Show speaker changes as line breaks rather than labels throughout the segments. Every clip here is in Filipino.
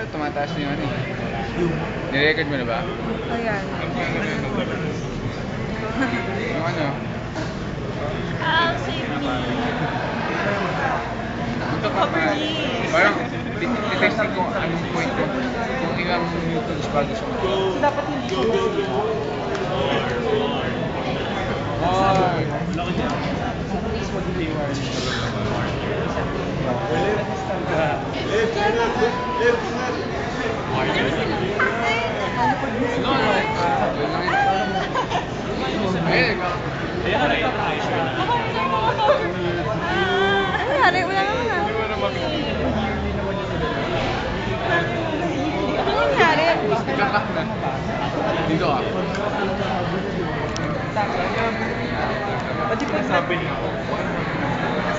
ano, tumataas na yung ano. Nirecord mo na ba?
Ayan.
Yung ano?
Cover me.
Parang, titesting ko anong point ko. Kung ilang newtons bago sa mga.
So, dapat hindi.
Ay!
Ano nangyari? Wala naman ah. Ano nangyari?
Dito ah.
Pati pag sabi niyo.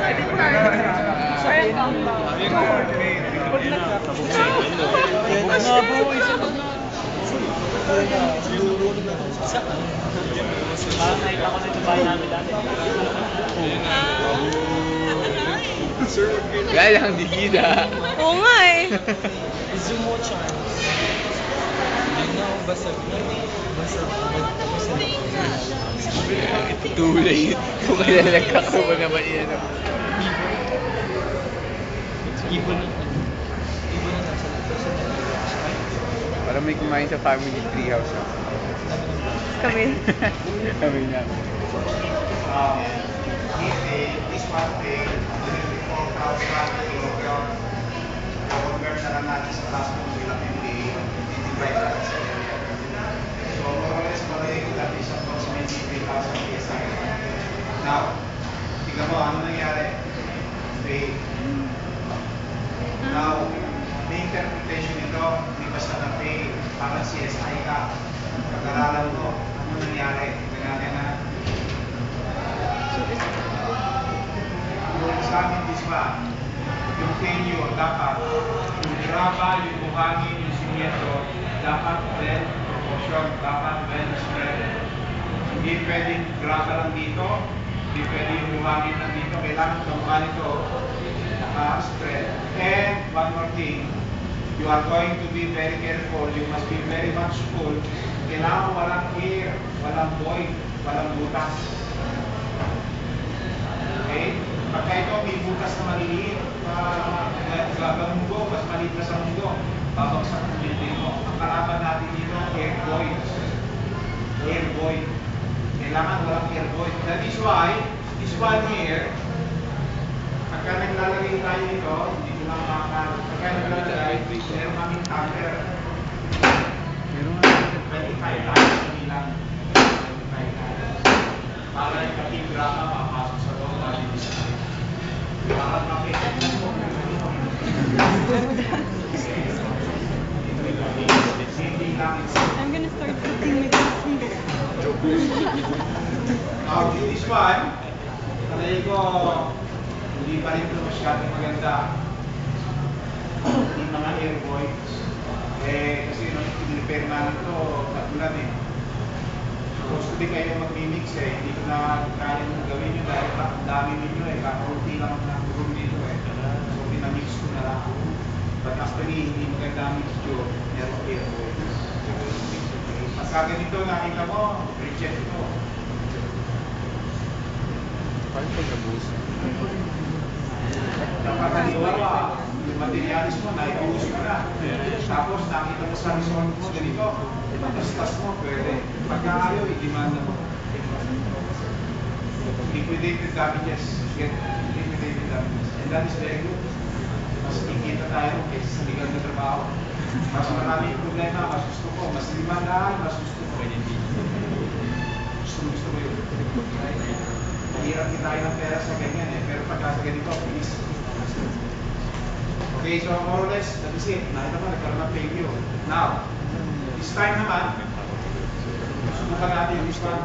Sabi ko
Gaya lang, di kita.
oo nga eh.
Tulay. Kung kilalagka ko ba naman yan. Parang may kumain sa family treehouse.
Kami.
Kami na.
This one thing, 4,000 kilogram. Convert na lang natin sa plastic bilang MDA, divide natin sa area. So, more or less, maraming that is approximately 3,000 PSI. Now, tingnan mo, ano nangyari? Fail. Now, the interpretation nito, hindi basta na fail, parang CSI ka. Pag-aralan mo, ano nangyari? Tingnan natin na. Yung sa amin this one, yung failure dapat, yung graba, yung buhangin, yung simyento, dapat well proportion, dapat well spread. Hindi pwedeng graba lang dito, hindi pwedeng yung buhangin lang dito, kailangan kamukha nito, spread. And one more thing, you are going to be very careful, you must be very much full. Kailangan walang air, walang void, walang butas. Okay? Pagka ito may butas na maliliit, mundo, mas maliit na sa mundo, babagsak ang building mo. Ang kalaban natin dito, air voids. Air void. Kailangan walang air void. That is why, this one here, pagka naglalagay tayo dito, hindi ko lang pagka naglalagay, meron kaming tumbler. 25 times hindi lang. 25 times. Para yung kaping grama mapasok sa loob natin isa. Para kapit mo.
I'm gonna start cooking with this finger.
Now, this one, palay ko, hindi pa rin ito masyadong maganda. Yung mga air voids. Kasi nag-repair namin ito, tagulan eh. Supposed to be kayo mag-mimix eh, hindi ko na kaya nyo gawin nyo dahil ang dami ninyo eh, kakaunti lang ang nagulong dito eh. So, pinamix ko na lang. But actually, hindi maganda mixture, meron air voids. Pagka ganito, nakita mo, reject ito.
Paano pag nabus?
Dapat halimbawa, yung materialis mo, naiuus mo na. Tapos nakita mo sa resort mo ganito, tas mo, pwede. Pagka ayaw, i-demand mo. Liquidated damages. Get liquidated damages. And that is very good. Mas kikita tayo kaysa sa legal na trabaho. Mas maraming problema, mas gusto ko. Mas limandaan, mas gusto ko. Gusto mo yun. Mahirap tayo ng pera sa ganyan eh. Pero pagka sa ganito, please. Okay, so more or less, that is it. Nakita mo, nagkaroon ng failure. Now, this time naman, subukan natin yung this one.